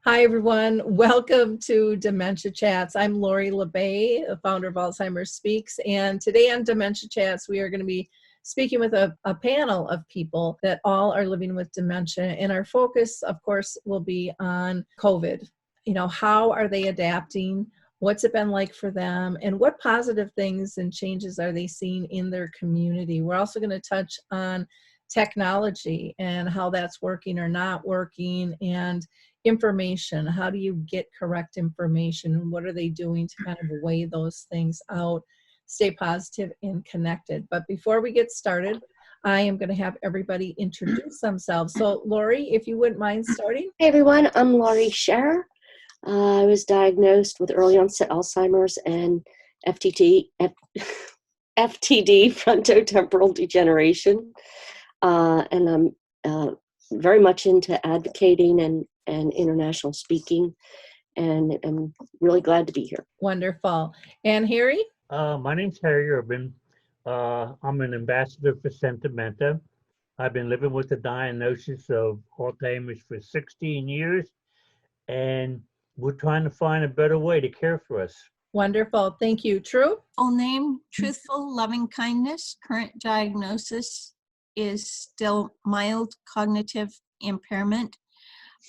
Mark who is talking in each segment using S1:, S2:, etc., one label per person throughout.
S1: Hi, everyone. Welcome to Dementia Chats. I'm Lori La Bey, the founder of Alzheimer Speaks. And today on Dementia Chats, we are going to be speaking with a panel of people that all are living with dementia. And our focus, of course, will be on COVID. How are they adapting? What's it been like for them? And what positive things and changes are they seeing in their community? We're also going to touch on technology and how that's working or not working, and information. How do you get correct information? And what are they doing to kind of weigh those things out, stay positive and connected? But before we get started, I am going to have everybody introduce themselves. So Lori, if you wouldn't mind starting.
S2: Hey everyone, I'm Lori Scherer. I was diagnosed with early onset Alzheimer's and FTD, frontotemporal degeneration. And I'm very much into advocating and international speaking, and I'm really glad to be here.
S1: Wonderful. And Harry?
S3: My name's Harry Urban. I'm an ambassador for Sentimenta. I've been living with the diagnosis of Alzheimer's for 16 years, and we're trying to find a better way to care for us.
S1: Wonderful. Thank you. True?
S4: Full name, Truthful Loving Kindness. Current diagnosis is still mild cognitive impairment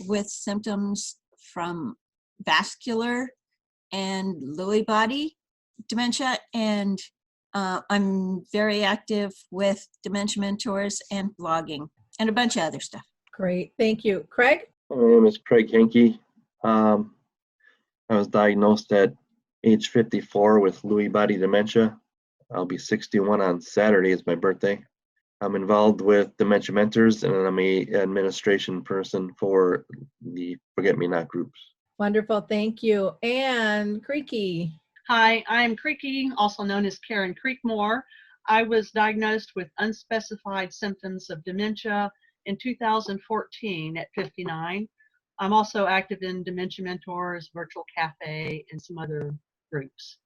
S4: with symptoms from vascular and Lewy body dementia. And I'm very active with Dementia Mentors and blogging and a bunch of other stuff.
S1: Great. Thank you. Craig?
S5: My name is Craig Henke. I was diagnosed at age 54 with Lewy body dementia. I'll be 61 on Saturday. It's my birthday. I'm involved with Dementia Mentors, and I'm an administration person for the Forget Me Not groups.
S1: Wonderful. Thank you. And Creaky.
S6: Hi, I'm Creaky, also known as Karen Creekmore. I was diagnosed with unspecified symptoms of dementia in 2014 at 59. I'm also active in Dementia Mentors, Virtual Cafe, and some other groups.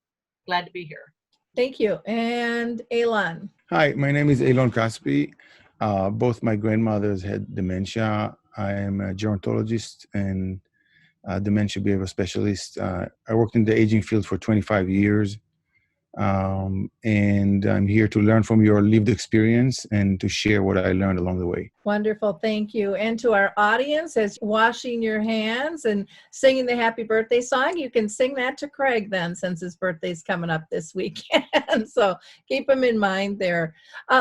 S6: Glad to be here.
S1: Thank you. And Eilon.
S7: Hi, my name is Eilon Caspi. Both my grandmothers had dementia. I am a gerontologist and a dementia behavior specialist. I worked in the aging field for 25 years. And I'm here to learn from your lived experience and to share what I learned along the way.
S1: Wonderful. Thank you. And to our audience, as washing your hands and singing the happy birthday song, you can sing that to Craig then, since his birthday's coming up this weekend. So keep him in mind there.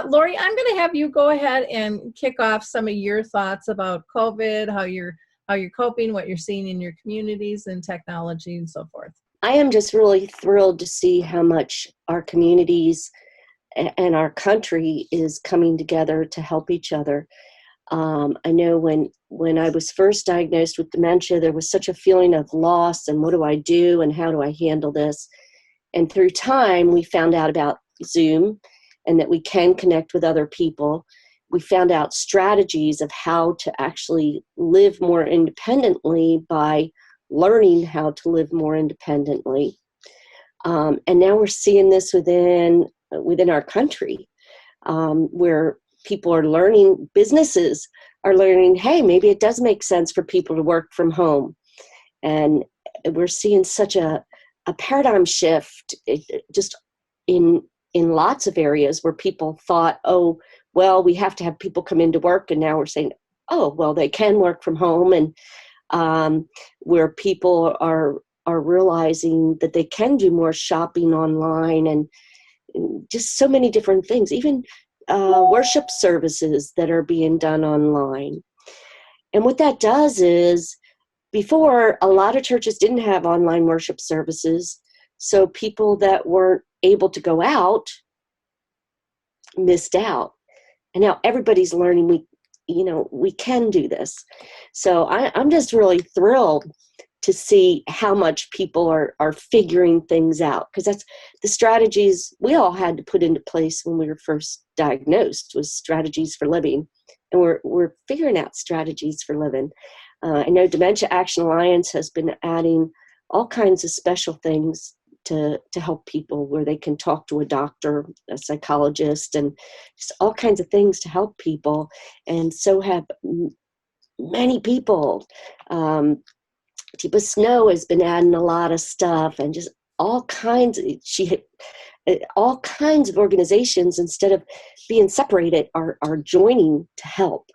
S1: Lori, I'm going to have you go ahead and kick off some of your thoughts about COVID, how you're coping, what you're seeing in your communities and technology and so forth.
S2: I am just really thrilled to see how much our communities and our country is coming together to help each other. I know when I was first diagnosed with dementia, there was such a feeling of loss and what do I do and how do I handle this? And through time, we found out about Zoom and that we can connect with other people. We found out strategies of how to actually live more independently by learning how to live more independently. And now we're seeing this within our country, where people are learning, businesses are learning, hey, maybe it does make sense for people to work from home. And we're seeing such a paradigm shift just in lots of areas where people thought, oh, well, we have to have people come into work. And now we're saying, oh, well, they can work from home. And where people are realizing that they can do more shopping online and just so many different things, even worship services that are being done online. And what that does is, before, a lot of churches didn't have online worship services, so people that weren't able to go out missed out. And now everybody's learning we can do this. So I'm just really thrilled to see how much people are figuring things out, because that's the strategies we all had to put into place when we were first diagnosed, was strategies for living. And we're figuring out strategies for living. I know Dementia Action Alliance has been adding all kinds of special things to help people, where they can talk to a doctor, a psychologist, and just all kinds of things to help people. And so have many people Tipa Snow has been adding a lot of stuff, and just all kinds. All kinds of organizations, instead of being separated, are joining to help,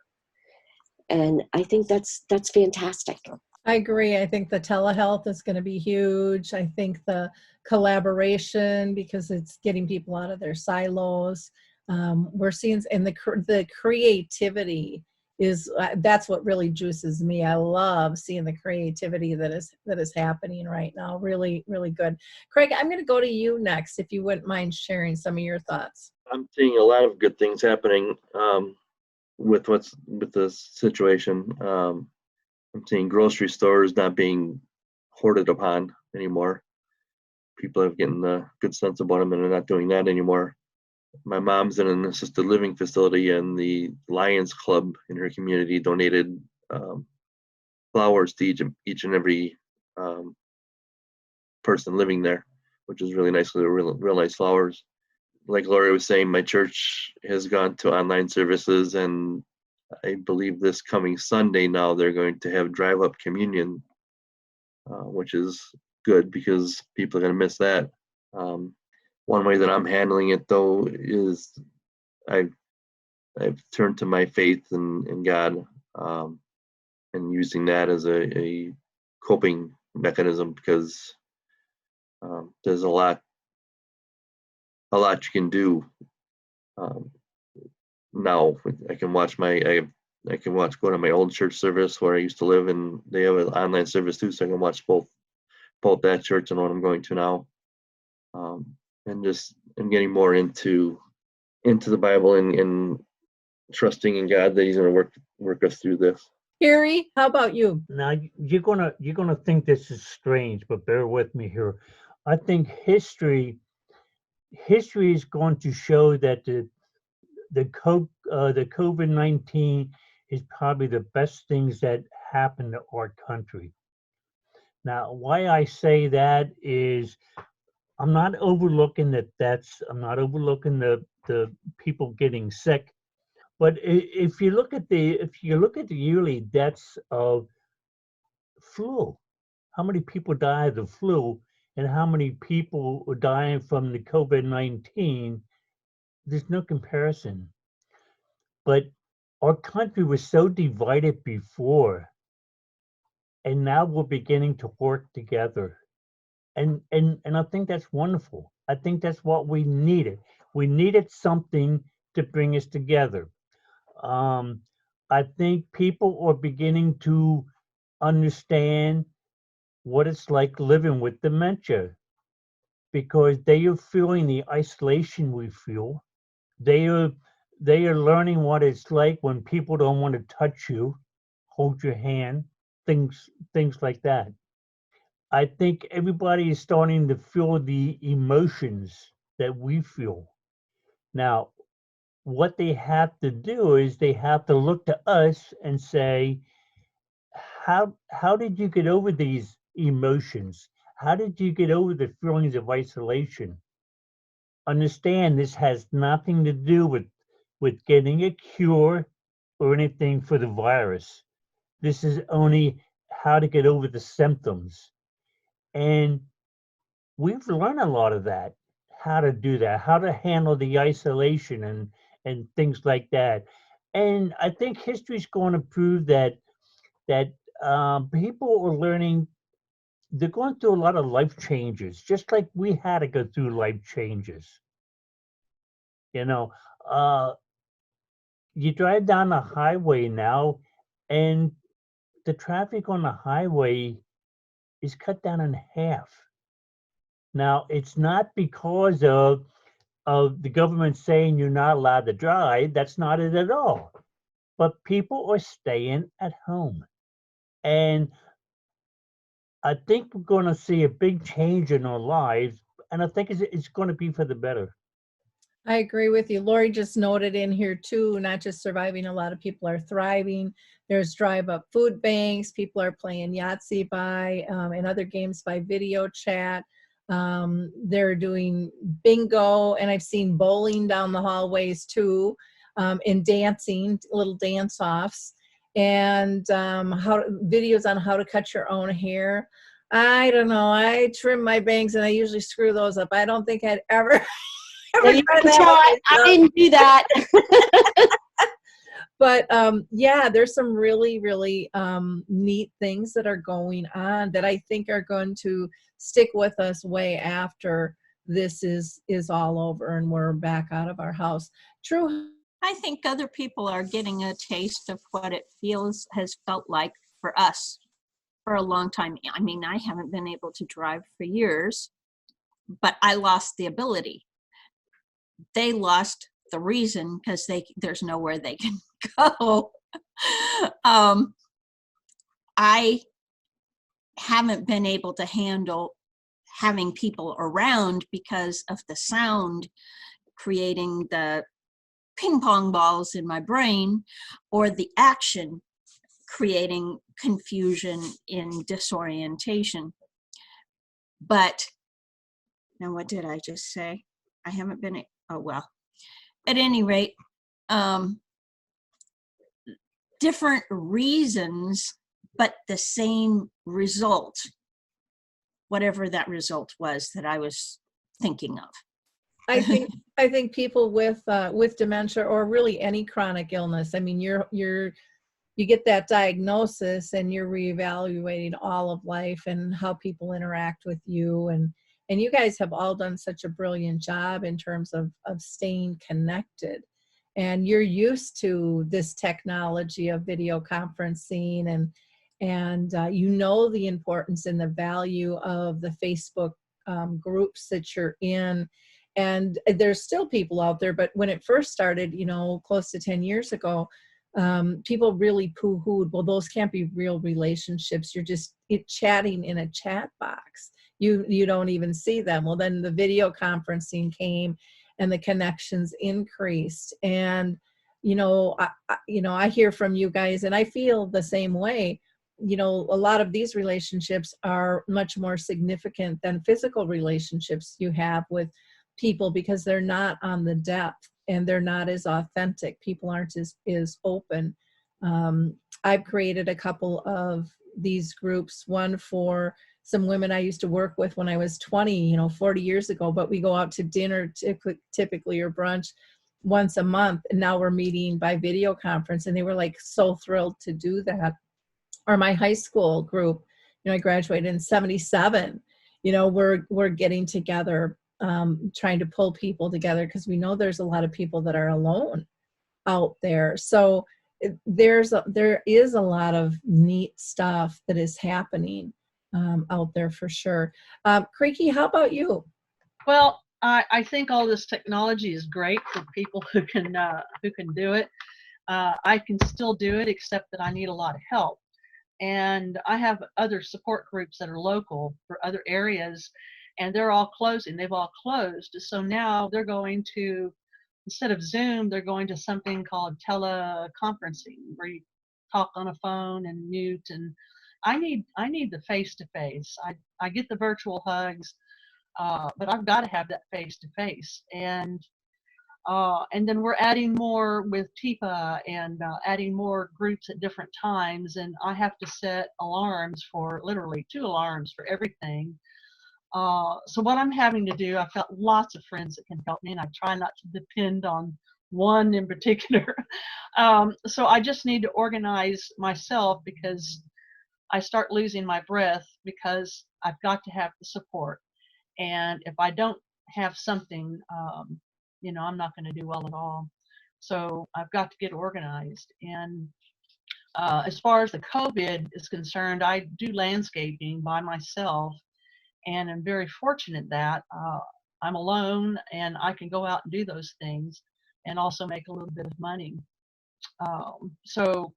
S2: and I think that's fantastic.
S1: I agree. I think the telehealth is going to be huge. I think the collaboration, because it's getting people out of their silos. We're seeing, and the creativity is that's what really juices me. I love seeing the creativity that is happening right now. Really, really good. Craig, I'm going to go to you next, if you wouldn't mind sharing some of your thoughts.
S5: I'm seeing a lot of good things happening with the situation. I'm seeing grocery stores not being hoarded upon anymore. People are getting a good sense about them, and they're not doing that anymore. My mom's in an assisted living facility, and the Lions Club in her community donated flowers to each and every person living there, which is really nice. They're real nice flowers. Like Lori was saying, my church has gone to online services, and I believe this coming Sunday now they're going to have drive-up communion, which is good because people are going to miss that. One way that I'm handling it, though, is I've turned to my faith in God, and using that as a coping mechanism, because there's a lot you can do now. I can watch go to my old church service where I used to live, and they have an online service too, so I can watch both that church and what I'm going to now. And just I'm getting more into the Bible and trusting in God that He's going to work us through this.
S1: Harry, how about you?
S3: Now you're gonna think this is strange, but bear with me here. I think history is going to show that the COVID-19 is probably the best things that happened to our country. Now, why I say that is I'm not overlooking the deaths. I'm not overlooking the people getting sick. But if you look at the yearly deaths of flu, how many people die of the flu, and how many people are dying from the COVID-19, there's no comparison. But our country was so divided before, and now we're beginning to work together. And I think that's wonderful. I think that's what we needed. We needed something to bring us together. I think people are beginning to understand what it's like living with dementia, because they are feeling the isolation we feel. They are learning what it's like when people don't want to touch you, hold your hand, things like that. I think everybody is starting to feel the emotions that we feel. Now, what they have to do is they have to look to us and say, how did you get over these emotions? How did you get over the feelings of isolation? Understand this has nothing to do with getting a cure or anything for the virus. This is only how to get over the symptoms. And we've learned a lot of that, how to do that, how to handle the isolation and things like that. And I think history's going to prove that people are learning. They're going through a lot of life changes, just like we had to go through life changes. You know, you drive down the highway now, and the traffic on the highway is cut down in half. Now, it's not because of the government saying you're not allowed to drive. That's not it at all. But people are staying at home. And I think we're going to see a big change in our lives. And I think it's going to be for the better.
S1: I agree with you. Lori just noted in here too, not just surviving, a lot of people are thriving. There's drive-up food banks. People are playing Yahtzee and other games by video chat. They're doing bingo, and I've seen bowling down the hallways too, and dancing, little dance-offs. and videos on how to cut your own hair. I don't know. I trim my bangs and I usually screw those up. I don't think I'd ever.
S2: Well, you can try. I didn't do that.
S1: But yeah, there's some really, really neat things that are going on that I think are going to stick with us way after this is all over and we're back out of our house. True.
S4: I think other people are getting a taste of what it has felt like for us for a long time. I mean, I haven't been able to drive for years, but I lost the ability. They lost the reason because there's nowhere they can go. I haven't been able to handle having people around because of the sound creating the ping pong balls in my brain, or the action creating confusion in disorientation. But now, what did I just say? I haven't been, oh well. At any rate, different reasons, but the same result, whatever that result was that I was thinking of.
S1: I think people with dementia, or really any chronic illness, I mean, you get that diagnosis and you're reevaluating all of life and how people interact with you, and you guys have all done such a brilliant job in terms of staying connected, and you're used to this technology of video conferencing, and you know the importance and the value of the Facebook groups that you're in. And there's still people out there, but when it first started, close to 10 years ago, people really poo-hooed, well, those can't be real relationships. You're just chatting in a chat box. You don't even see them. Well, then the video conferencing came and the connections increased. And, I hear from you guys and I feel the same way. A lot of these relationships are much more significant than physical relationships you have with people, because they're not on the depth and they're not as authentic. People aren't as open. I've created a couple of these groups, one for some women I used to work with when I was 20, 40 years ago, but we go out to dinner typically or brunch once a month. And now we're meeting by video conference, and they were like so thrilled to do that. Or my high school group, I graduated in 77, we're getting together, trying to pull people together, because we know there's a lot of people that are alone out there. So there is a lot of neat stuff that is happening out there for sure. Creaky, how about you?
S6: Well, I think all this technology is great for people who can do it. I can still do it, except that I need a lot of help. And I have other support groups that are local for other areas, and they're all closing. They've all closed. So now they're going to, instead of Zoom, they're going to something called teleconferencing, where you talk on a phone and mute. And I need the face-to-face. I get the virtual hugs, but I've got to have that face-to-face. And then we're adding more with TIPA, and adding more groups at different times. And I have to set alarms for, literally 2 alarms for everything. So what I'm having to do, I've got lots of friends that can help me, and I try not to depend on one in particular. So I just need to organize myself, because I start losing my breath, because I've got to have the support. And if I don't have something, I'm not going to do well at all. So I've got to get organized. And as far as the COVID is concerned, I do landscaping by myself, and I'm very fortunate that I'm alone and I can go out and do those things and also make a little bit of money. So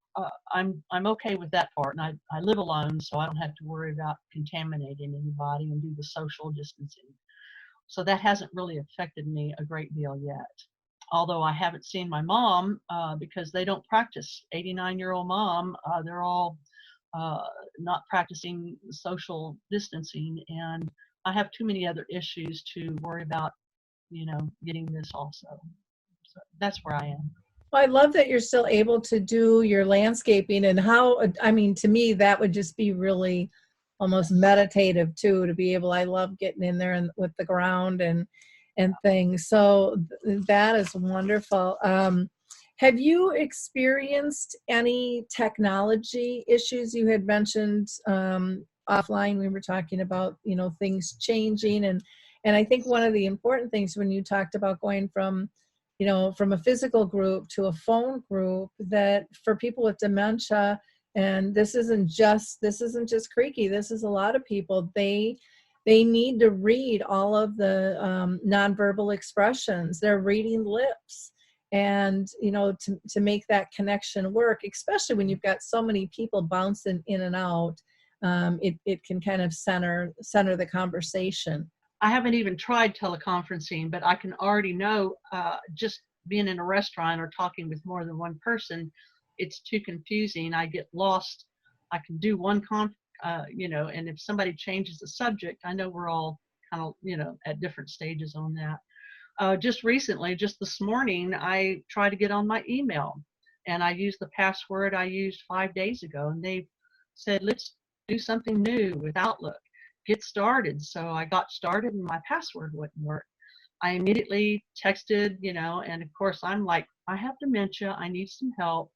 S6: I'm okay with that part, and I live alone, so I don't have to worry about contaminating anybody and do the social distancing. So that hasn't really affected me a great deal yet. Although I haven't seen my mom because they don't practice. 89-year-old mom, they're all not practicing social distancing, and I have too many other issues to worry about, getting this also. So that's where I am.
S1: Well, I love that you're still able to do your landscaping, and how, I mean, to me, that would just be really almost meditative too, to be able, I love getting in there and with the ground and things. So that is wonderful. Have you experienced any technology issues? You had mentioned offline, we were talking about, you know, things changing, and I think one of the important things when you talked about going from, you know, from a physical group to a phone group, that for people with dementia, and this isn't just Creaky, this is a lot of people, they need to read all of the nonverbal expressions. They're reading lips. And, you know, to make that connection work, especially when you've got so many people bouncing in and out, it can kind of center the conversation.
S6: I haven't even tried teleconferencing, but I can already know, just being in a restaurant or talking with more than one person, it's too confusing. I get lost. I can do one you know, and if somebody changes the subject, I know we're all kind of, you know, at different stages on that. Just recently, just this morning, I tried to get on my email, and I used the password I used 5 days ago, and they said, let's do something new with Outlook. Get started. So I got started, and my password wouldn't work. I immediately texted, you know, and of course I'm like, I have dementia. I need some help.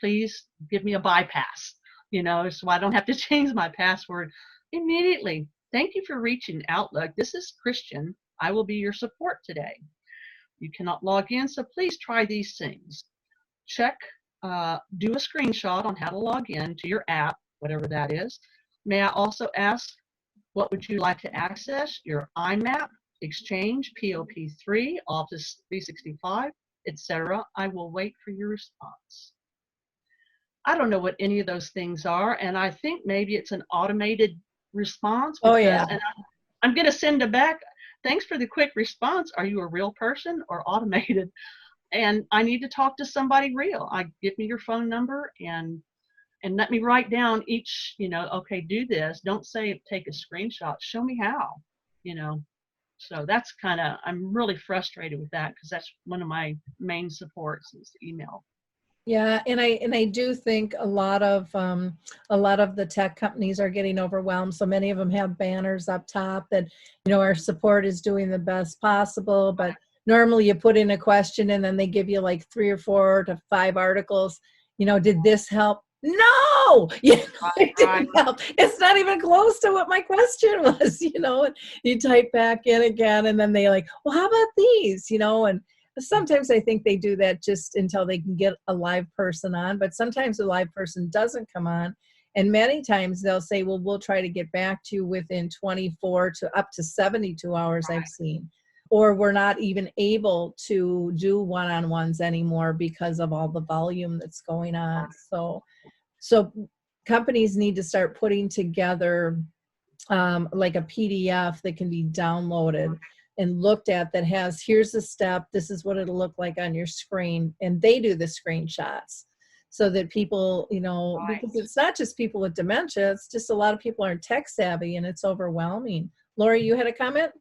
S6: Please give me a bypass, you know, so I don't have to change my password immediately. Thank you for reaching Outlook. This is Christian. I will be your support today. You cannot log in, so please try these things. Check, do a screenshot on how to log in to your app, whatever that is. May I also ask, what would you like to access? Your IMAP, Exchange, POP3, Office 365, etc. I will wait for your response. I don't know what any of those things are, and I think maybe it's an automated response.
S1: Oh, yeah.
S6: And I'm going to send it back. Thanks for the quick response. Are you a real person or automated? And I need to talk to somebody real. Give me your phone number and let me write down each, you know, okay, do this. Don't say take a screenshot. Show me how, you know. So that's kind of, I'm really frustrated with that, because that's one of my main supports is email.
S1: Yeah, and I do think a lot of the tech companies are getting overwhelmed. So many of them have banners up top that, you know, our support is doing the best possible. But normally you put in a question and then they give you like 3 or 4 to 5 articles. You know, did this help? No, yeah, it didn't help. It's not even close to what my question was. You know, and you type back in again, and then they like, well, how about these? You know, and sometimes I think they do that just until they can get a live person on, but sometimes the live person doesn't come on. And many times they'll say, well, we'll try to get back to you within 24 to up to 72 hours, I've seen. Or we're not even able to do one-on-ones anymore because of all the volume that's going on. So companies need to start putting together like a PDF that can be downloaded and looked at, that has, here's the step, this is what it'll look like on your screen, and they do the screenshots so that people, you know, because it's not just people with dementia, it's just a lot of people aren't tech savvy, and it's overwhelming. Lori, you had a comment?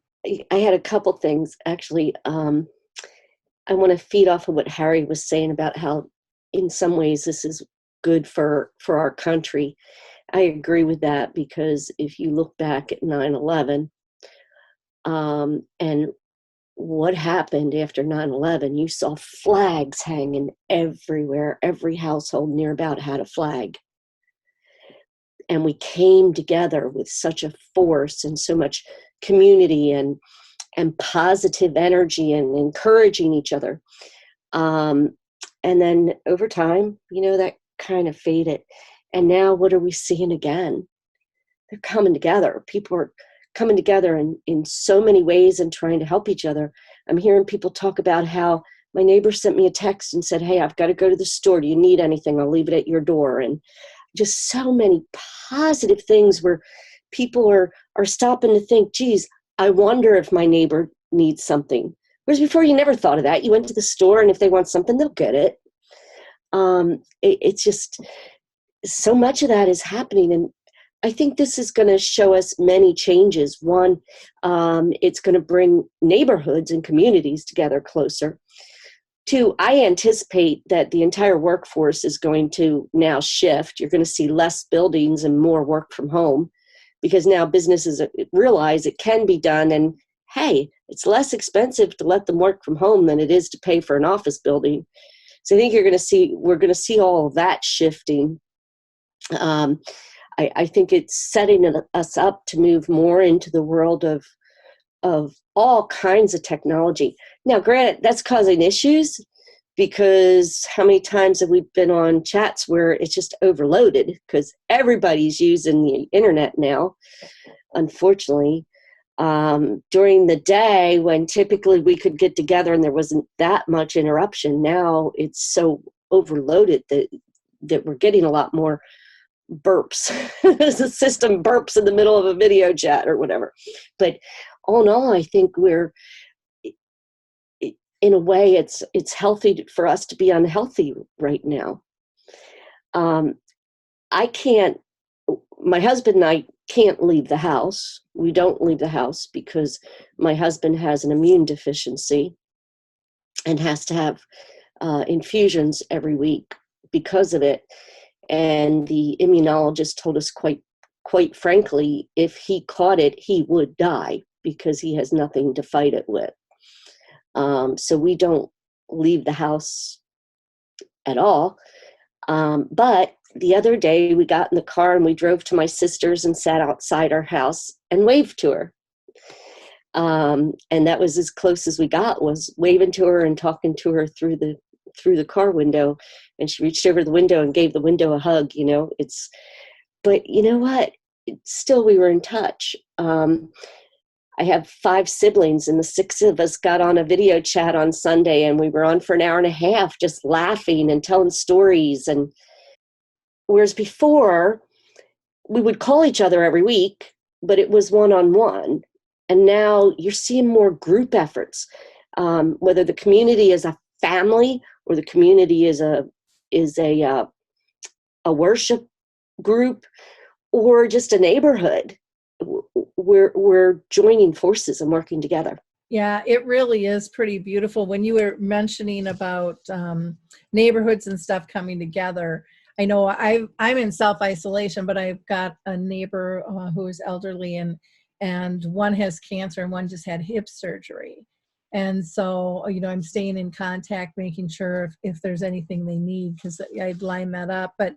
S2: I had a couple things, actually. I want to feed off of what Harry was saying about how in some ways this is good for our country. I agree with that, because if you look back at 9/11, and what happened after 9/11, you saw flags hanging everywhere. Every household near about had a flag. And we came together with such a force and so much community and positive energy and encouraging each other. And then over time, you know, that kind of faded. And now what are we seeing again? They're coming together. People are coming together in so many ways and trying to help each other. I'm hearing people talk about how my neighbor sent me a text and said, hey, I've got to go to the store. Do you need anything? I'll leave it at your door. And just so many positive things where people are stopping to think, geez, I wonder if my neighbor needs something. Whereas before you never thought of that. You went to the store, and if they want something, they'll get it. It's just so much of that is happening. And I think this is going to show us many changes. One, it's going to bring neighborhoods and communities together closer. Two, I anticipate that the entire workforce is going to now shift. You're going to see less buildings and more work from home, because now businesses realize it can be done, and hey, it's less expensive to let them work from home than it is to pay for an office building. So I think we're going to see all of that shifting. I think it's setting us up to move more into the world of all kinds of technology. Now, granted, that's causing issues, because how many times have we been on chats where it's just overloaded because everybody's using the internet now, unfortunately. During the day, when typically we could get together and there wasn't that much interruption, now it's so overloaded that we're getting a lot more burps. The system burps in the middle of a video chat or whatever. But all in all, I think in a way, it's healthy for us to be unhealthy right now. My husband and I can't leave the house. We don't leave the house because my husband has an immune deficiency and has to have infusions every week because of it. And the immunologist told us quite frankly, if he caught it, he would die because he has nothing to fight it with. So we don't leave the house at all. But the other day we got in the car and we drove to my sister's and sat outside our house and waved to her. And that was as close as we got, was waving to her and talking to her through the car window. And she reached over the window and gave the window a hug, but you know what? Still, we were in touch. I have 5 siblings, and the 6 of us got on a video chat on Sunday, and we were on for an hour and a half just laughing and telling stories. And whereas before, we would call each other every week, but it was one-on-one. And now you're seeing more group efforts, whether the community is a family or the community is a worship group or just a neighborhood. We're joining forces and working together.
S1: Yeah, it really is pretty beautiful. When you were mentioning about neighborhoods and stuff coming together, I know I'm in self-isolation, but I've got a neighbor who is elderly, and one has cancer and one just had hip surgery. And so, I'm staying in contact, making sure if there's anything they need, because I'd line that up. But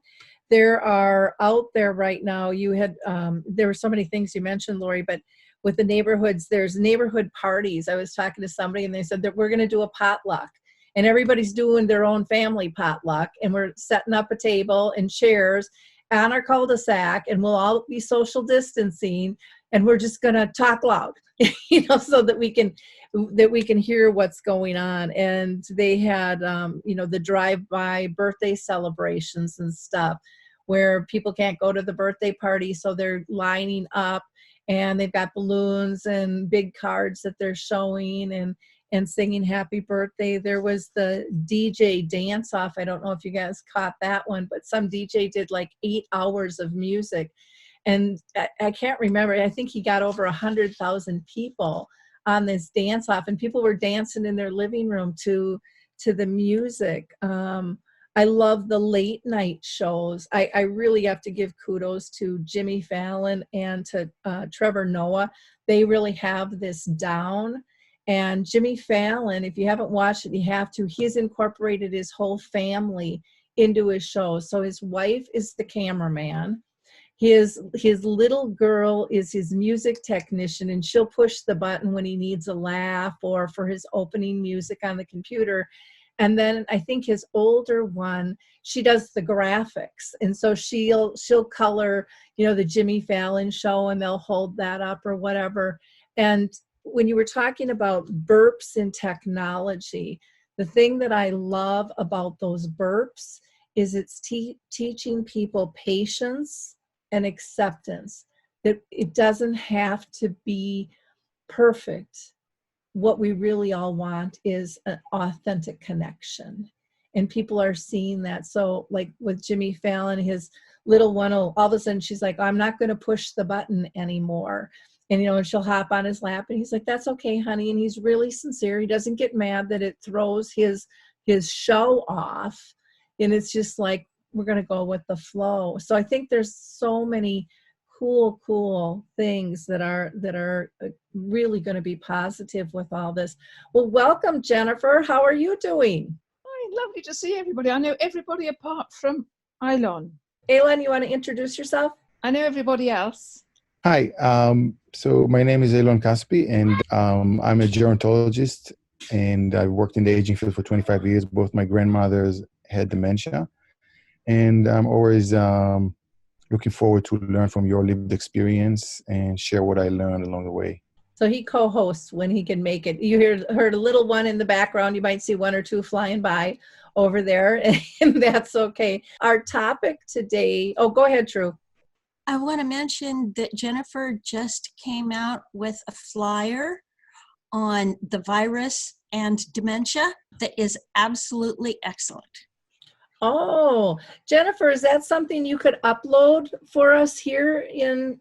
S1: there are out there right now, there were so many things you mentioned, Lori, but with the neighborhoods, there's neighborhood parties. I was talking to somebody and they said that we're going to do a potluck, and everybody's doing their own family potluck, and we're setting up a table and chairs on our cul-de-sac, and we'll all be social distancing, and we're just going to talk loud, so that we can hear what's going on. And they had, the drive-by birthday celebrations and stuff where people can't go to the birthday party, so they're lining up, and they've got balloons and big cards that they're showing and singing happy birthday. There was the DJ dance off. I don't know if you guys caught that one, but some DJ did like 8 hours of music. And I can't remember, I think he got over 100,000 people on this dance off, and people were dancing in their living room to the music. I love the late night shows. I really have to give kudos to Jimmy Fallon and to Trevor Noah. They really have this down. And Jimmy Fallon, if you haven't watched it, you have to. He's incorporated his whole family into his show. So his wife is the cameraman. His little girl is his music technician, and she'll push the button when he needs a laugh or for his opening music on the computer. And then I think his older one, she does the graphics. And so she'll color, the Jimmy Fallon show, and they'll hold that up or whatever. And when you were talking about burps in technology, the thing that I love about those burps is it's teaching people patience and acceptance, that it doesn't have to be perfect. What we really all want is an authentic connection, and people are seeing that. So like with Jimmy Fallon, his little one, all of a sudden she's like, I'm not going to push the button anymore. And, and she'll hop on his lap, and he's like, that's okay, honey. And he's really sincere. He doesn't get mad that it throws his is show off, and it's just like we're going to go with the flow. So I think there's so many cool things that are really going to be positive with all this. Well, welcome, Jennifer. How are you doing?
S8: Hi, lovely to see everybody. I know everybody apart from Eilon.
S1: Eilon, you want to introduce yourself?
S8: I know everybody else.
S7: Hi, so my name is Eilon Caspi, and I'm a gerontologist, and I've worked in the aging field for 25 years. Both my grandmothers had dementia, and I'm always looking forward to learn from your lived experience and share what I learned along the way.
S1: So he co-hosts when he can make it. You heard a little one in the background. You might see one or two flying by over there, and that's okay. Our topic today, oh, go ahead, True.
S4: I want to mention that Jennifer just came out with a flyer on the virus and dementia that is absolutely excellent.
S1: Oh, Jennifer, is that something you could upload for us here in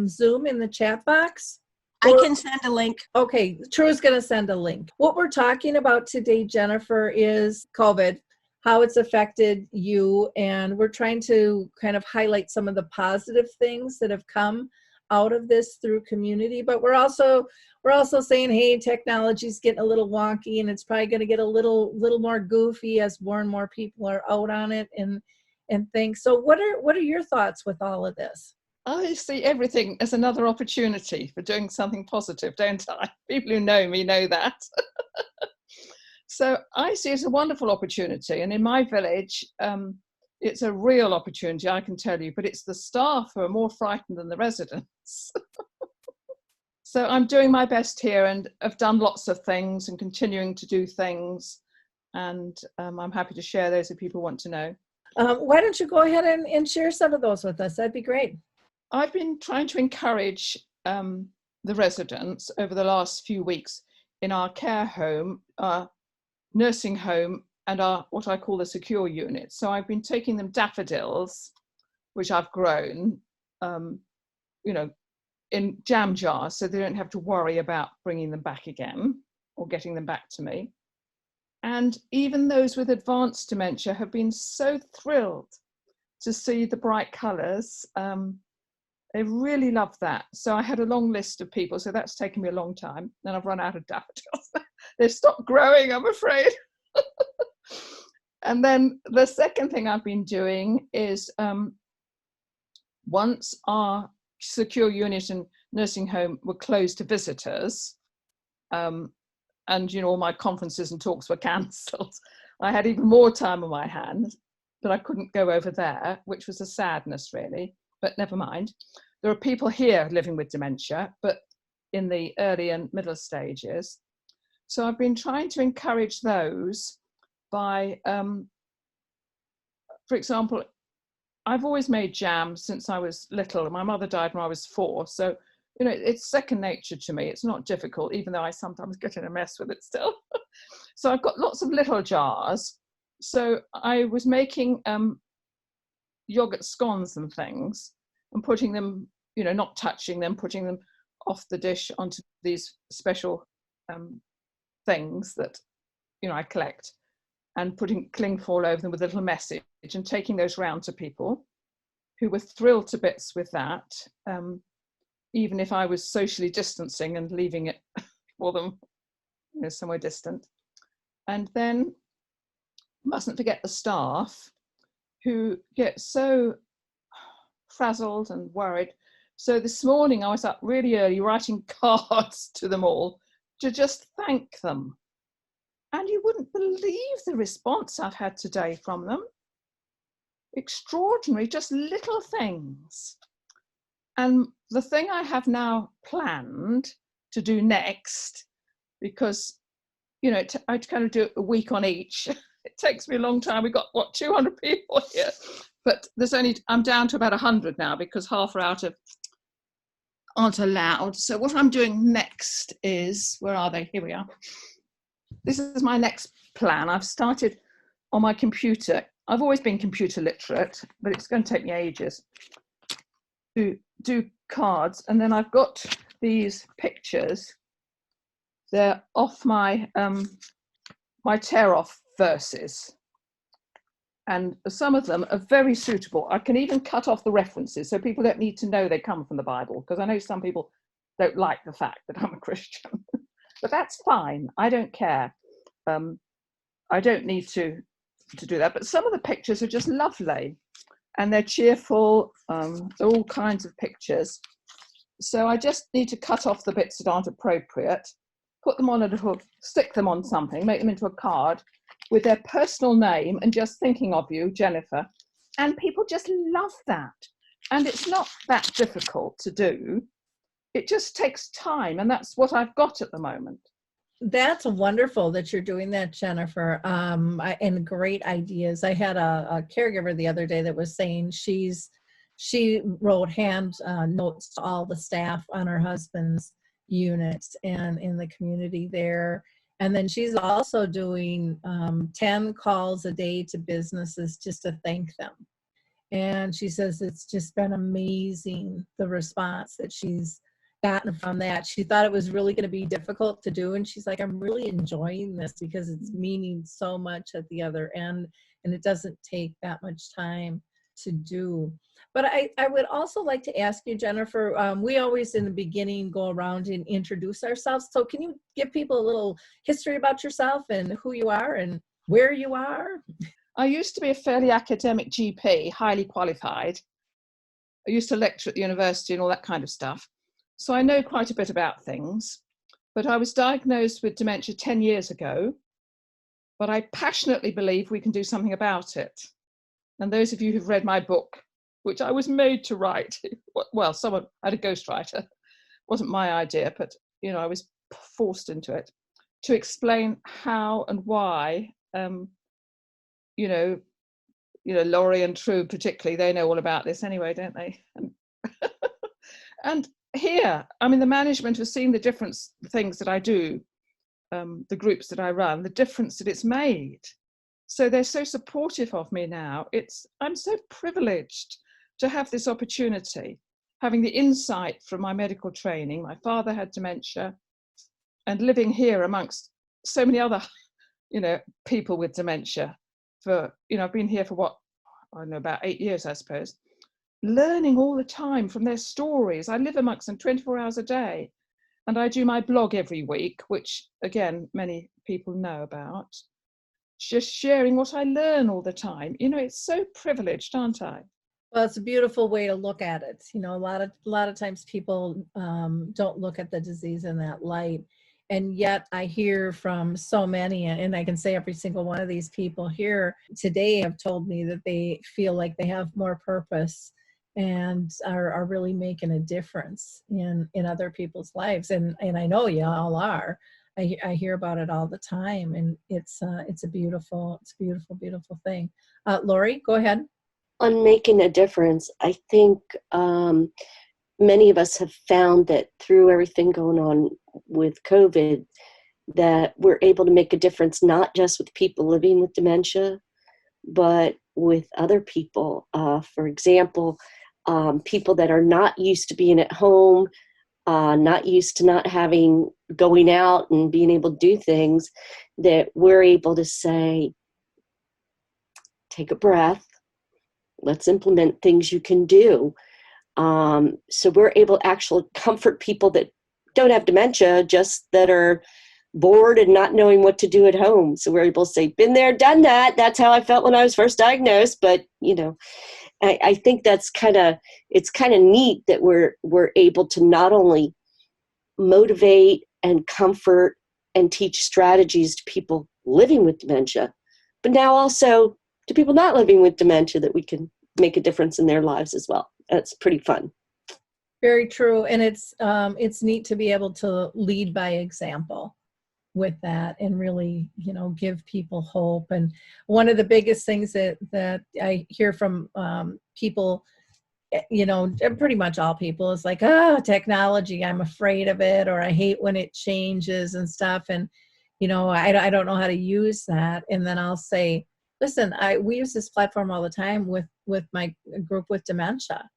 S1: Zoom in the chat box?
S4: I can send a link.
S1: Okay, True's going to send a link. What we're talking about today, Jennifer, is COVID, how it's affected you, and we're trying to kind of highlight some of the positive things that have come out of this through community, but we're also saying, hey, technology's getting a little wonky, and it's probably going to get a little more goofy as more and more people are out on it and things. So what are your thoughts with all of this?
S8: I see everything as another opportunity for doing something positive, don't I? People who know me know that. So I see it as a wonderful opportunity, and in my village, it's a real opportunity, I can tell you, but it's the staff who are more frightened than the residents. So I'm doing my best here, and I've done lots of things and continuing to do things, and I'm happy to share those if people want to know.
S1: Why don't you go ahead and share some of those with us? That'd be great.
S8: I've been trying to encourage the residents over the last few weeks in our care home, our nursing home, and our what I call the secure unit. So I've been taking them daffodils, which I've grown, in jam jars, so they don't have to worry about bringing them back again or getting them back to me. And even those with advanced dementia have been so thrilled to see the bright colours. They really love that. So I had a long list of people, so that's taken me a long time. Then I've run out of daffodils. They've stopped growing, I'm afraid. And then the second thing I've been doing is once our secure unit and nursing home were closed to visitors, and all my conferences and talks were cancelled, I had even more time on my hands, but I couldn't go over there, which was a sadness really, but never mind. There are people here living with dementia, but in the early and middle stages. So I've been trying to encourage those by, for example, I've always made jam since I was little. My mother died when I was 4. So, it's second nature to me. It's not difficult, even though I sometimes get in a mess with it still. So I've got lots of little jars. So I was making yogurt scones and things and putting them, not touching them, putting them off the dish onto these special things that, I collect, and putting cling foil over them with a little message and taking those round to people who were thrilled to bits with that, even if I was socially distancing and leaving it for them, somewhere distant. And then mustn't forget the staff who get so frazzled and worried. So this morning I was up really early writing cards to them all to just thank them. And you wouldn't believe the response I've had today from them. Extraordinary, just little things. And the thing I have now planned to do next, because, I kind of do a week on each. It takes me a long time. We've got, 200 people here. But I'm down to about 100 now because half are aren't allowed. So what I'm doing next is, where are they? Here we are. This is my next plan. I've started on my computer. I've always been computer literate, but it's going to take me ages to do cards. And then I've got these pictures. They're off my my tear off verses. And some of them are very suitable. I can even cut off the references so people don't need to know they come from the Bible, because I know some people don't like the fact that I'm a Christian. But that's fine. I don't care. I don't need to do that. But some of the pictures are just lovely, and they're cheerful. They're all kinds of pictures. So I just need to cut off the bits that aren't appropriate, put them on a little, stick them on something, make them into a card with their personal name and just thinking of you, Jennifer. And people just love that. And it's not that difficult to do. It just takes time, and that's what I've got at the moment.
S1: That's wonderful that you're doing that, Jennifer, and great ideas. I had a caregiver the other day that was saying she wrote hand notes to all the staff on her husband's units and in the community there. And then she's also doing 10 calls a day to businesses just to thank them. And she says it's just been amazing, the response that she's gotten from that. She thought it was really going to be difficult to do, and she's like, I'm really enjoying this because it's meaning so much at the other end, and it doesn't take that much time to do. But I would also like to ask you, Jennifer, we always in the beginning go around and introduce ourselves. So can you give people a little history about yourself and who you are and where you are?
S8: I used to be a fairly academic GP, highly qualified. I used to lecture at the university and all that kind of stuff. So I know quite a bit about things, but I was diagnosed with dementia 10 years ago, but I passionately believe we can do something about it. And those of you who've read my book, which I was made to write, well, someone had a ghostwriter, it wasn't my idea, but I was forced into it, to explain how and why, Laurie and True particularly, they know all about this anyway, don't they? And here, the management has seen the difference, the things that I do, the groups that I run, the difference that it's made. So they're so supportive of me now. I'm so privileged to have this opportunity, having the insight from my medical training. My father had dementia, and living here amongst so many other, people with dementia for, I've been here for about 8 years, I suppose, learning all the time from their stories. I live amongst them 24 hours a day, and I do my blog every week, which again, many people know about. Just sharing what I learn all the time. It's so privileged, aren't I?
S1: Well, it's a beautiful way to look at it. A lot of times people don't look at the disease in that light. And yet I hear from so many, and I can say every single one of these people here today have told me that they feel like they have more purpose and are really making a difference in other people's lives. And I know you all are. I hear about it all the time, and it's a beautiful thing. Lori, go ahead.
S2: On making a difference, I think many of us have found that through everything going on with COVID, that we're able to make a difference, not just with people living with dementia, but with other people. For example, people that are not used to being at home, not used to not going out and being able to do things, that we're able to say, take a breath, let's implement things you can do. So we're able to actually comfort people that don't have dementia, just that are bored and not knowing what to do at home. So we're able to say, been there, done that. That's how I felt when I was first diagnosed. But, I think it's kind of neat that we're able to not only motivate and comfort and teach strategies to people living with dementia, but now also to people not living with dementia, that we can make a difference in their lives as well. That's pretty fun.
S1: Very true. And it's neat to be able to lead by example with that and really, give people hope. And one of the biggest things that I hear from people, pretty much all people, is like, technology, I'm afraid of it, or I hate when it changes and stuff. And, I don't know how to use that. And then I'll say, listen, we use this platform all the time with my group with dementia.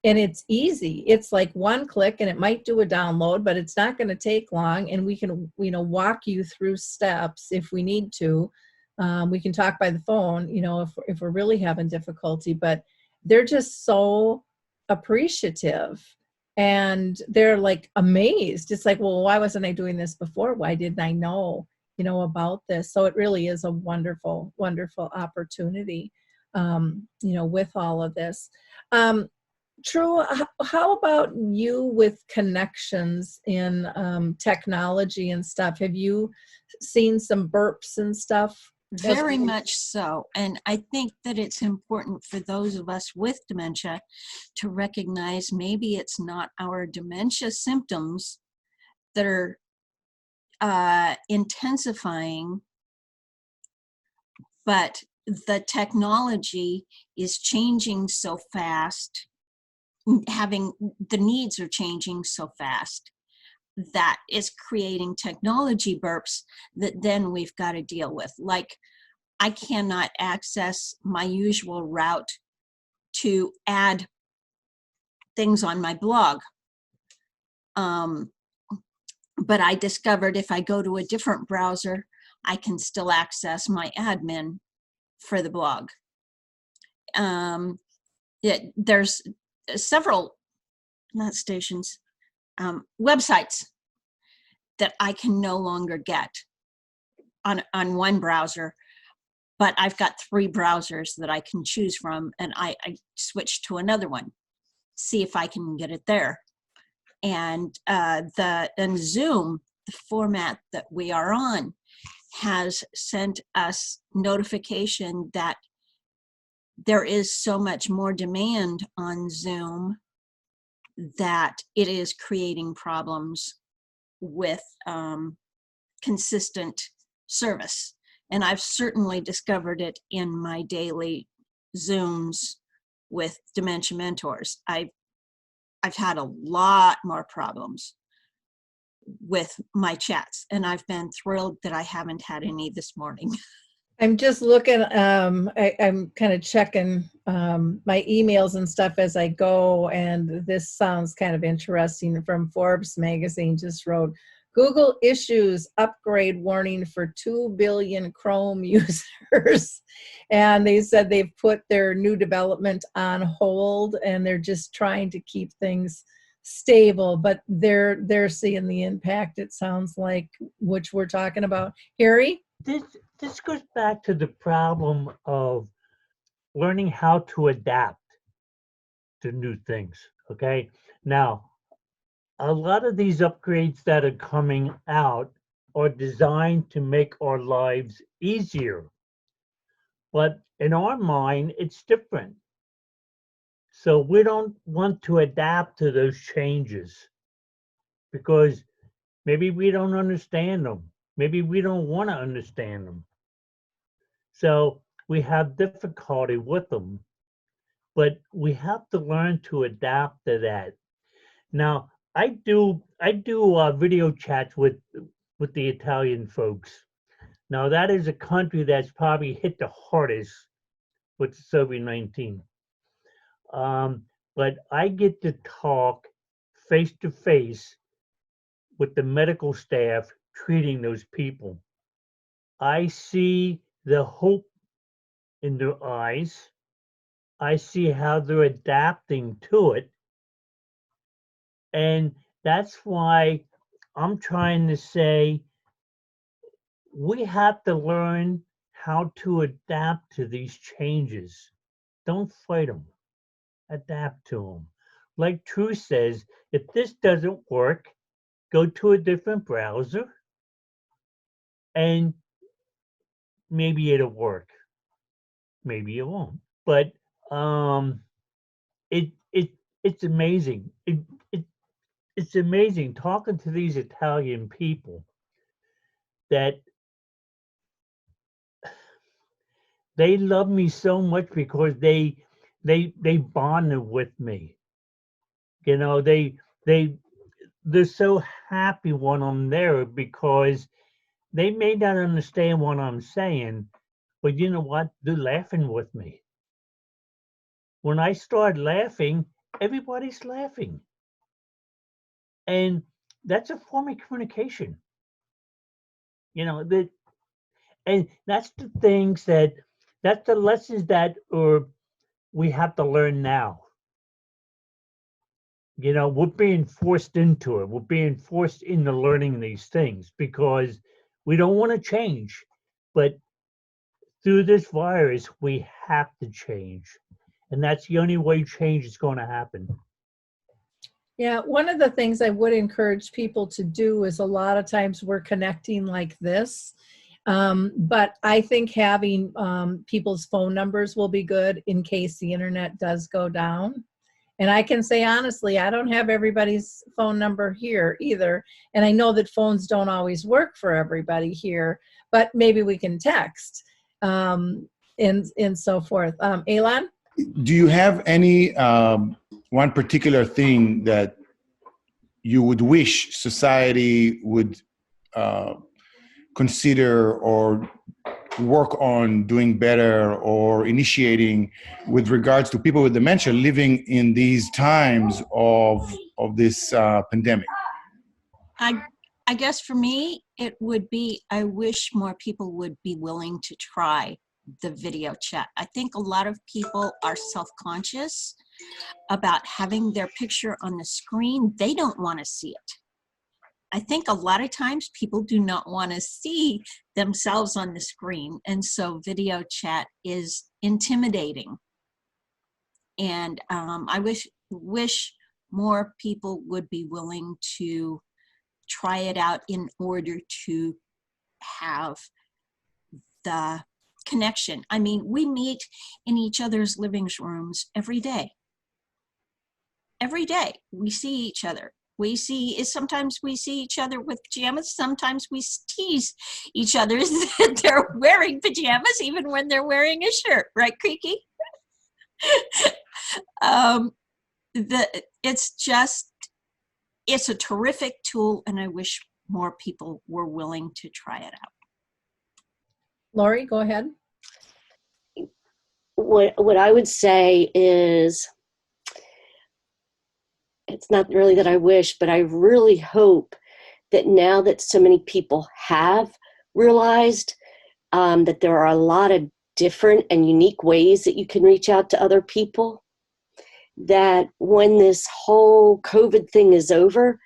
S1: And it's easy. It's like one click, and it might do a download, but it's not going to take long. And we can, walk you through steps if we need to We can talk by the phone, you know, if we're really having difficulty, but they're just so appreciative and they're like amazed. It's like, well, why wasn't I doing this before? Why didn't I know, you know, about this? So it really is a wonderful, wonderful opportunity, you know, with all of this. True, how about you with connections in technology and stuff? Have you seen some burps and stuff?
S4: Very much so. And I think that it's important for those of us with dementia to recognize maybe it's not our dementia symptoms that are intensifying, but the technology is changing so fast, the needs are changing so fast that is creating technology burps that then we've got to deal with. Like, I cannot access my usual route to add things on my blog. But I discovered if I go to a different browser, I can still access my admin for the blog. There's several, not stations, websites that I can no longer get on one browser, but I've got 3 browsers that I can choose from, and I switch to another one, see if I can get it there. And Zoom, the format that we are on, has sent us notification that there is so much more demand on Zoom that it is creating problems with consistent service. And I've certainly discovered it in my daily Zooms with dementia mentors. I've had a lot more problems with my chats, and I've been thrilled that I haven't had any this morning.
S1: I'm just looking, I'm kind of checking my emails and stuff as I go, and this sounds kind of interesting. From Forbes magazine just wrote, Google issues upgrade warning for 2 billion Chrome users. And they said they've put their new development on hold and they're just trying to keep things stable, but they're seeing the impact, it sounds like, which we're talking about. Harry?
S3: This goes back to the problem of learning how to adapt to new things, okay? Now, a lot of these upgrades that are coming out are designed to make our lives easier. But in our mind, it's different. So we don't want to adapt to those changes because maybe we don't understand them. Maybe we don't want to understand them. So we have difficulty with them, but we have to learn to adapt to that. Now, I do video chats with the Italian folks. Now, that is a country that's probably hit the hardest with COVID-19. But I get to talk face to face with the medical staff treating those people. I see the hope in their eyes. I see how they're adapting to it. And that's why I'm trying to say we have to learn how to adapt to these changes. Don't fight them. Adapt to them. Like True says, if this doesn't work, go to a different browser and maybe it'll work. Maybe it won't. But it's amazing. It's amazing talking to these Italian people that they love me so much because they bonded with me. You know, they're so happy when I'm there because they may not understand what I'm saying, but you know what? They're laughing with me. When I start laughing, everybody's laughing. And that's a form of communication. You know, And that's the things that's the lessons that we have to learn now. You know, we're being forced into it. We're being forced into learning these things because we don't want to change. But through this virus, we have to change. And that's the only way change is going to happen.
S1: Yeah, one of the things I would encourage people to do is a lot of times we're connecting like this. But I think having people's phone numbers will be good in case the internet does go down. And I can say honestly, I don't have everybody's phone number here either. And I know that phones don't always work for everybody here, but maybe we can text and so forth. Eilon?
S7: Do you have any one particular thing that you would wish society would consider or work on doing better or initiating with regards to people with dementia living in these times of this pandemic?
S4: I guess for me, it would be, I wish more people would be willing to try the video chat. I think a lot of people are self-conscious about having their picture on the screen. They don't want to see it. I think a lot of times people do not want to see themselves on the screen. And so video chat is intimidating. And I wish more people would be willing to try it out in order to have the connection. I mean, we meet in each other's living rooms every day. Every day we see each other. Sometimes we see each other with pajamas. Sometimes we tease each other that they're wearing pajamas, even when they're wearing a shirt, right, Creaky? It's a terrific tool, and I wish more people were willing to try it out.
S1: Lori, go ahead.
S2: What I would say is, it's not really that I wish, but I really hope that now that so many people have realized that there are a lot of different and unique ways that you can reach out to other people, that when this whole COVID thing is over,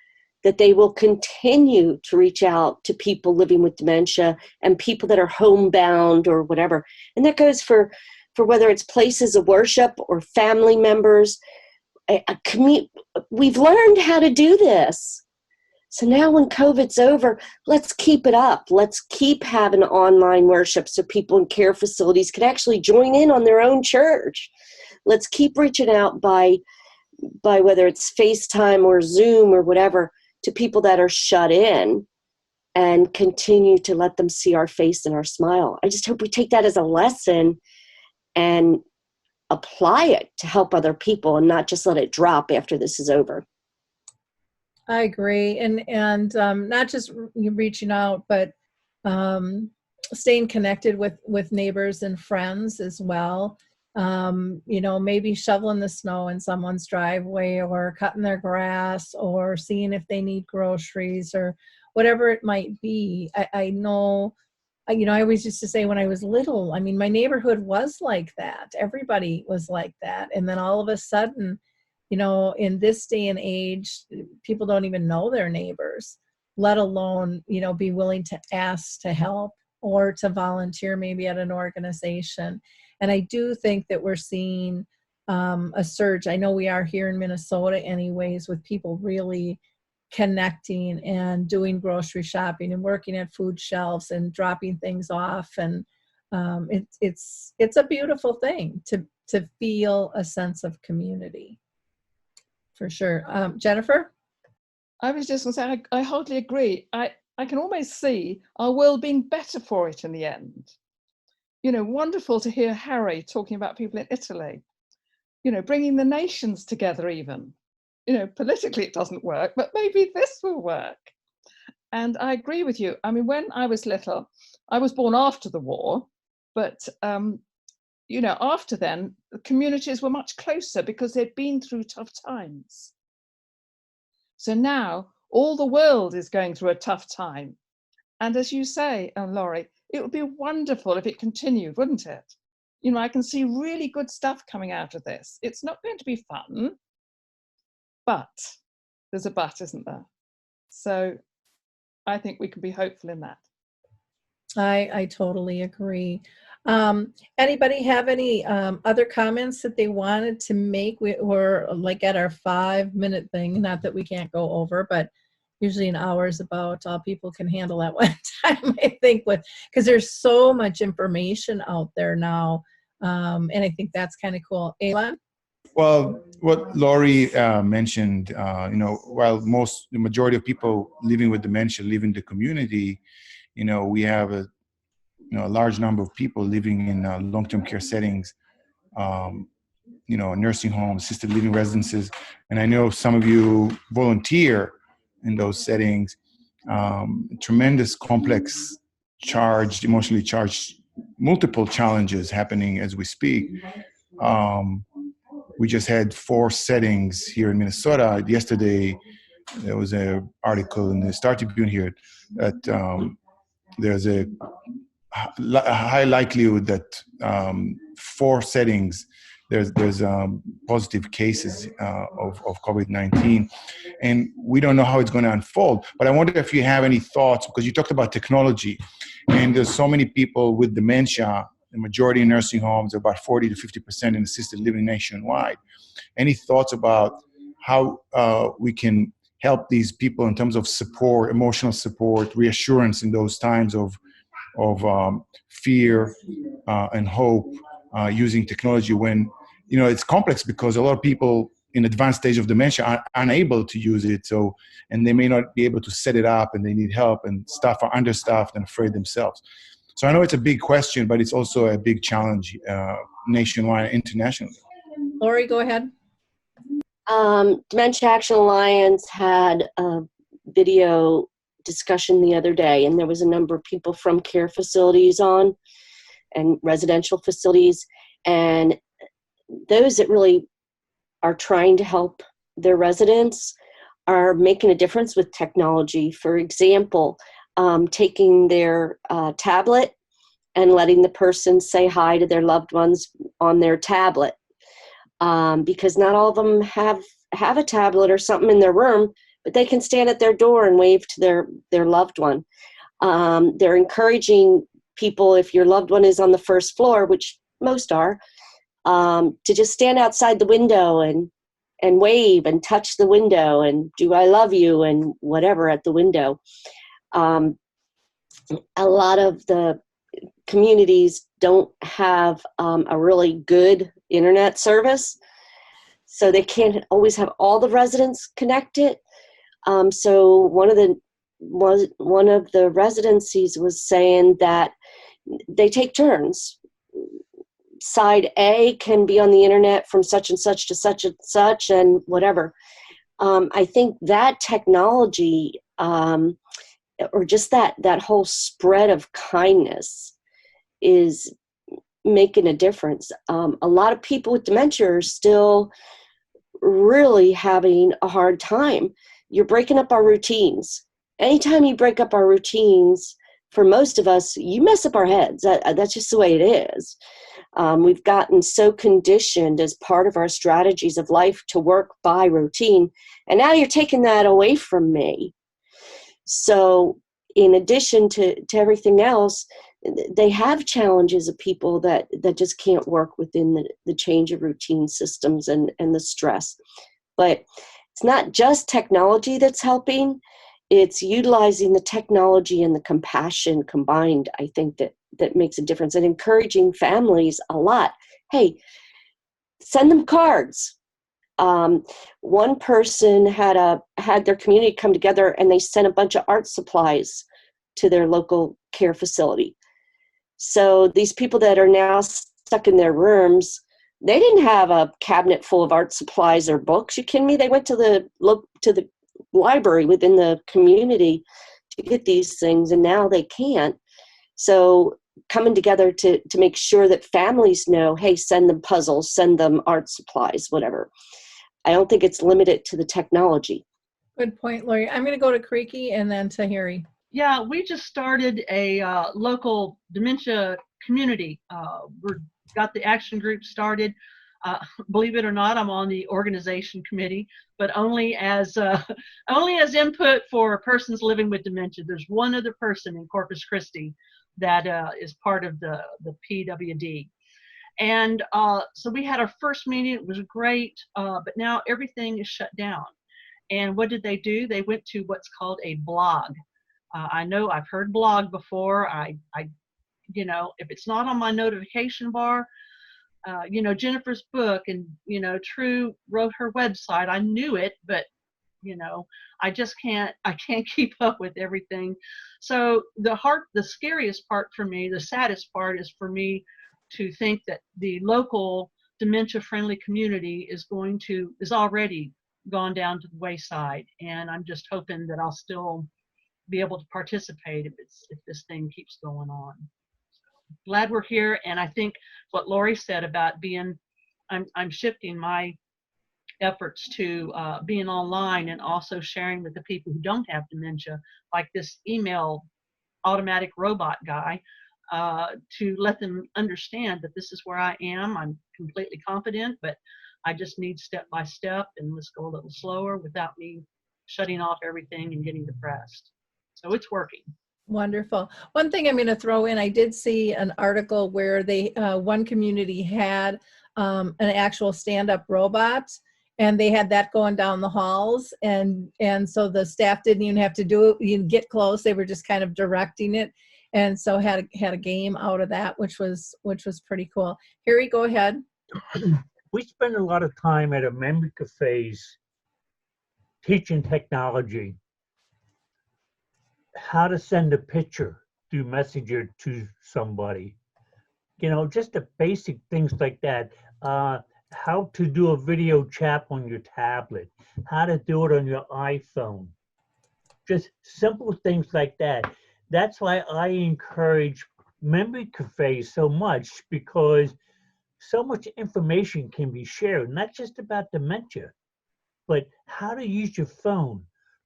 S2: that they will continue to reach out to people living with dementia and people that are homebound or whatever. And that goes for whether it's places of worship or family members. We've learned how to do this. So now when COVID's over, let's keep it up. Let's keep having online worship so people in care facilities can actually join in on their own church. Let's keep reaching out by whether it's FaceTime or Zoom or whatever to people that are shut in, and continue to let them see our face and our smile. I just hope we take that as a lesson and apply it to help other people and not just let it drop after this is over.
S1: I agree. And not just reaching out, but staying connected with neighbors and friends as well. Maybe shoveling the snow in someone's driveway, or cutting their grass, or seeing if they need groceries, or whatever it might be. I know, I always used to say when I was little, I mean, my neighborhood was like that. Everybody was like that. And then all of a sudden, in this day and age, people don't even know their neighbors, let alone, be willing to ask to help or to volunteer maybe at an organization. And I do think that we're seeing a surge. I know we are here in Minnesota anyways, with people really connecting and doing grocery shopping and working at food shelves and dropping things off. And it's a beautiful thing to feel a sense of community, for sure. Jennifer?
S8: I was just going to say, I hardly agree. I can almost see our world being better for it in the end. Wonderful to hear Harry talking about people in Italy, bringing the nations together even. Politically it doesn't work, but maybe this will work. And I agree with you. I mean, when I was little, I was born after the war, but, after then, the communities were much closer because they'd been through tough times. So now all the world is going through a tough time. And as you say, Laurie, It would be wonderful if it continued, wouldn't it? You know, I can see really good stuff coming out of this. It's not going to be fun, but there's a but, isn't there? So I think we can be hopeful in that.
S1: I totally agree. Anybody have any other comments that they wanted to make? We're like at our 5-minute thing. Not that we can't go over, but usually an hour is about all people can handle at one time, I think, because there's so much information out there now. And I think that's kind of cool. Eilon?
S7: Well, what Lori mentioned, while the majority of people living with dementia live in the community, we have a large number of people living in long-term care settings, nursing homes, assisted living residences. And I know some of you volunteer in those settings. Tremendous, complex, emotionally charged, multiple challenges happening as we speak. We just had 4 settings here in Minnesota. Yesterday, there was an article in the Star Tribune here that there's a high likelihood that 4 settings there's positive cases of COVID-19, and we don't know how it's going to unfold. But I wonder if you have any thoughts, because you talked about technology, and there's so many people with dementia. The majority in nursing homes, about 40 to 50% in assisted living nationwide. Any thoughts about how we can help these people in terms of support, emotional support, reassurance in those times of fear and hope, using technology when, it's complex, because a lot of people in advanced stage of dementia are unable to use it. So, and they may not be able to set it up, and they need help, and staff are understaffed and afraid themselves. So I know it's a big question, but it's also a big challenge nationwide and internationally.
S1: Lori, go ahead.
S2: Dementia Action Alliance had a video discussion the other day, and there was a number of people from care facilities on, and residential facilities, and those that really are trying to help their residents are making a difference with technology. For example, taking their tablet and letting the person say hi to their loved ones on their tablet, because not all of them have a tablet or something in their room, but they can stand at their door and wave to their loved one. They're encouraging people, if your loved one is on the first floor, which most are, to just stand outside the window and wave and touch the window and do I love you and whatever at the window. A lot of the communities don't have a really good internet service, so they can't always have all the residents connected. So one of the residencies was saying that they take turns. Side A can be on the internet from such and such to such and such and whatever. I think that technology, or just that whole spread of kindness, is making a difference. A lot of people with dementia are still really having a hard time. You're breaking up our routines. Anytime you break up our routines, for most of us, you mess up our heads. That's just the way it is. We've gotten so conditioned as part of our strategies of life to work by routine, and now you're taking that away from me. So in addition to everything else, they have challenges of people that just can't work within the change of routine systems and the stress. But it's not just technology that's helping. It's utilizing the technology and the compassion combined, I think, that makes a difference, and encouraging families a lot. Hey, send them cards. One person had their community come together, and they sent a bunch of art supplies to their local care facility. So these people that are now stuck in their rooms, they didn't have a cabinet full of art supplies or books. You kidding me? They went to the library within the community to get these things, and now they can't. So coming together to make sure that families know, hey, send them puzzles, send them art supplies, whatever. I don't think it's limited to the technology.
S1: Good point, Lori. I'm going to go to Creaky and then to Harry.
S6: Yeah, we just started a local dementia community. We're got the action group started. Believe it or not, I'm on the organization committee, but only as only as input for persons living with dementia. There's one other person in Corpus Christi that is part of the PWD. And so we had our first meeting. It was great, but now everything is shut down. And what did they do? They went to what's called a blog. I know I've heard blog before. You know, if it's not on my notification bar, you know, Jennifer's book and, you know, True wrote her website. I knew it, but, you know, I can't keep up with everything. So the scariest part for me, the saddest part is for me to think that the local dementia friendly community is already gone down to the wayside. And I'm just hoping that I'll still be able to participate if this thing keeps going on. Glad we're here, and I think what Lori said about I'm shifting my efforts to being online and also sharing with the people who don't have dementia, like this email automatic robot guy, to let them understand that this is where I am. I'm completely confident, but I just need step by step, and let's go a little slower without me shutting off everything and getting depressed. So it's working.
S1: Wonderful. One thing I'm going to throw in, I did see an article where one community had an actual stand-up robot, and they had that going down the halls, and so the staff didn't even have to do it. You get close; they were just kind of directing it, and so had a game out of that, which was pretty cool. Harry, go ahead.
S3: We spend a lot of time at a memory cafes teaching technology, how to send a picture through Messenger to somebody, you know, just the basic things like that. How to do a video chat on your tablet, how to do it on your iPhone, just simple things like that. That's why I encourage memory cafes so much, because so much information can be shared, not just about dementia, but how to use your phone.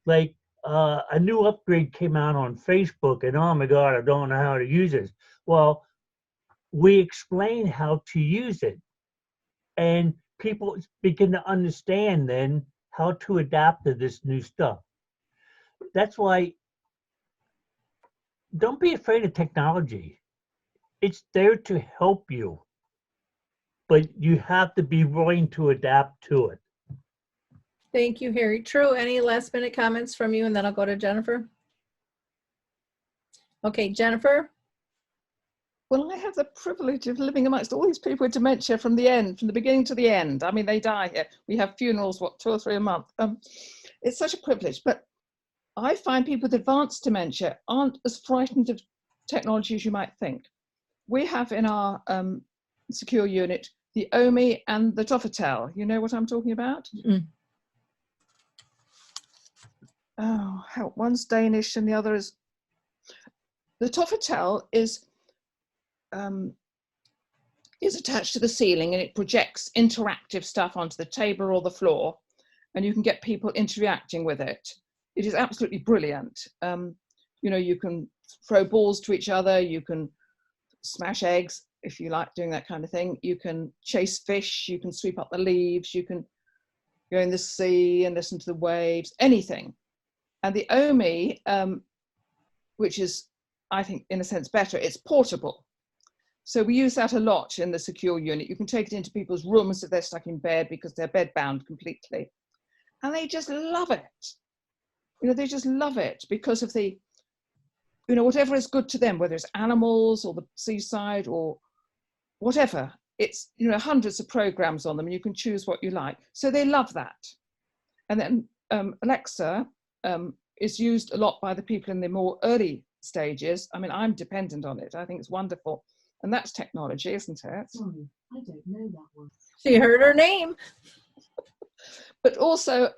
S3: Like a new upgrade came out on Facebook, and oh my God, I don't know how to use it. Well, we explain how to use it, and people begin to understand then how to adapt to this new stuff. That's why don't be afraid of technology. It's there to help you, but you have to be willing to adapt to it.
S1: Thank you, Harry. True, any last minute comments from you, and then I'll go to Jennifer. Okay, Jennifer.
S8: Well, I have the privilege of living amongst all these people with dementia from the beginning to the end. I mean, they die here. We have funerals, 2 or 3 a month. It's such a privilege, but I find people with advanced dementia aren't as frightened of technology as you might think. We have in our secure unit the OMI and the Tofatel. You know what I'm talking about?
S1: Mm.
S8: Oh, help. One's Danish and the other is... The Tofatel is attached to the ceiling, and it projects interactive stuff onto the table or the floor, and you can get people interacting with it. It is absolutely brilliant. You know, you can throw balls to each other, you can smash eggs if you like doing that kind of thing, you can chase fish, you can sweep up the leaves, you can go in the sea and listen to the waves, anything. And the OMI, which is, I think, in a sense better, it's portable. So we use that a lot in the secure unit. You can take it into people's rooms if they're stuck in bed because they're bed bound completely. And they just love it. You know, they just love it because of the, you know, whatever is good to them, whether it's animals or the seaside or whatever. It's, you know, hundreds of programs on them and you can choose what you like. So they love that. And then Alexa is used a lot by the people in the more early stages. I mean, I'm dependent on it. I think it's wonderful. And that's technology, isn't it?
S9: Sorry, I don't know that one.
S1: She heard her name.
S8: But also,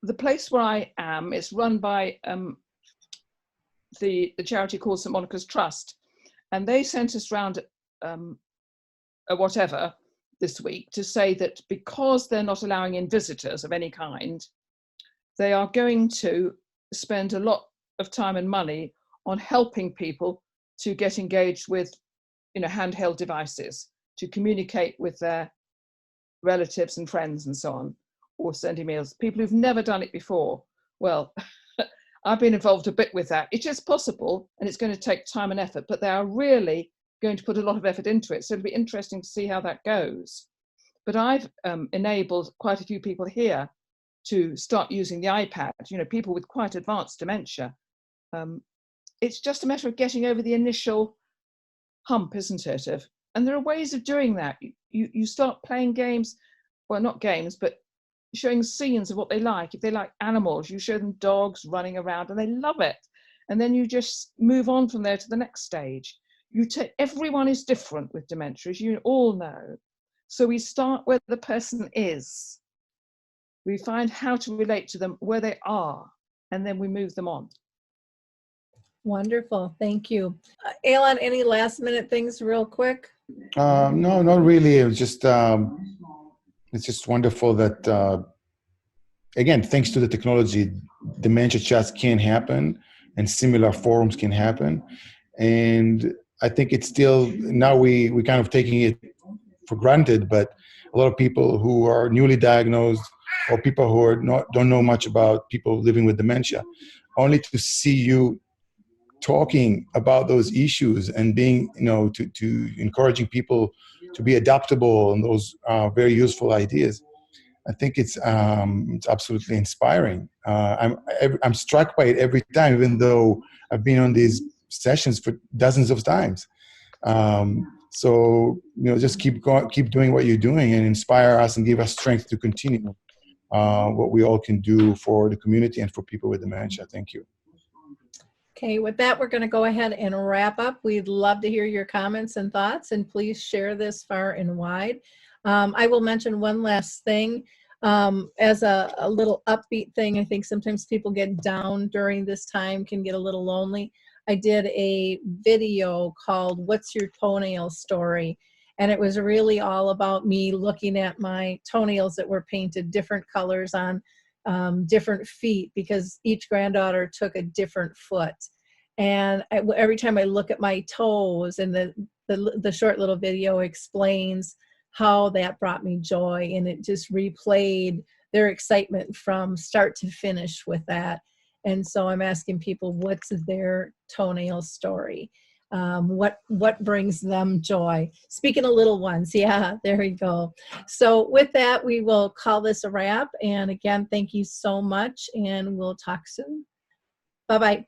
S8: the place where I am is run by the charity called St. Monica's Trust. And they sent us round a whatever this week to say that because they're not allowing in visitors of any kind, they are going to spend a lot of time and money on helping people to get engaged with, handheld devices, to communicate with their relatives and friends and so on, or send emails. People who've never done it before. Well, I've been involved a bit with that. It is possible, and it's going to take time and effort, but they are really going to put a lot of effort into it. So it'll be interesting to see how that goes. But I've enabled quite a few people here to start using the iPad, people with quite advanced dementia. It's just a matter of getting over the initial hump, isn't it? And there are ways of doing that. You start playing games, well, not games, but showing scenes of what they like. If they like animals, you show them dogs running around and they love it. And then you just move on from there to the next stage. Everyone is different with dementia, as you all know. So we start where the person is. We find how to relate to them where they are, and then we move them on.
S1: Wonderful. Thank you. Eilon, any last minute things real quick?
S7: No, not really. It's just wonderful that, again, thanks to the technology, dementia chats can happen and similar forums can happen. And I think it's still, now we kind of taking it for granted, but a lot of people who are newly diagnosed or people who are don't know much about people living with dementia, only to see you talking about those issues and being, to encouraging people to be adaptable and those very useful ideas. I think it's absolutely inspiring. I'm struck by it every time, even though I've been on these sessions for dozens of times. So just keep doing what you're doing and inspire us and give us strength to continue what we all can do for the community and for people with dementia. Thank you.
S1: Okay, with that, we're going to go ahead and wrap up. We'd love to hear your comments and thoughts, and please share this far and wide. I will mention one last thing. As a little upbeat thing, I think sometimes people get down during this time, can get a little lonely. I did a video called What's Your Toenail Story? And it was really all about me looking at my toenails that were painted different colors on different feet, because each granddaughter took a different foot. And every time I look at my toes, and the short little video explains how that brought me joy, and it just replayed their excitement from start to finish with that. And so I'm asking people, what's their toenail story? What brings them joy? Speaking of little ones, yeah, there we go. So with that, we will call this a wrap. And again, thank you so much, and we'll talk soon. Bye-bye.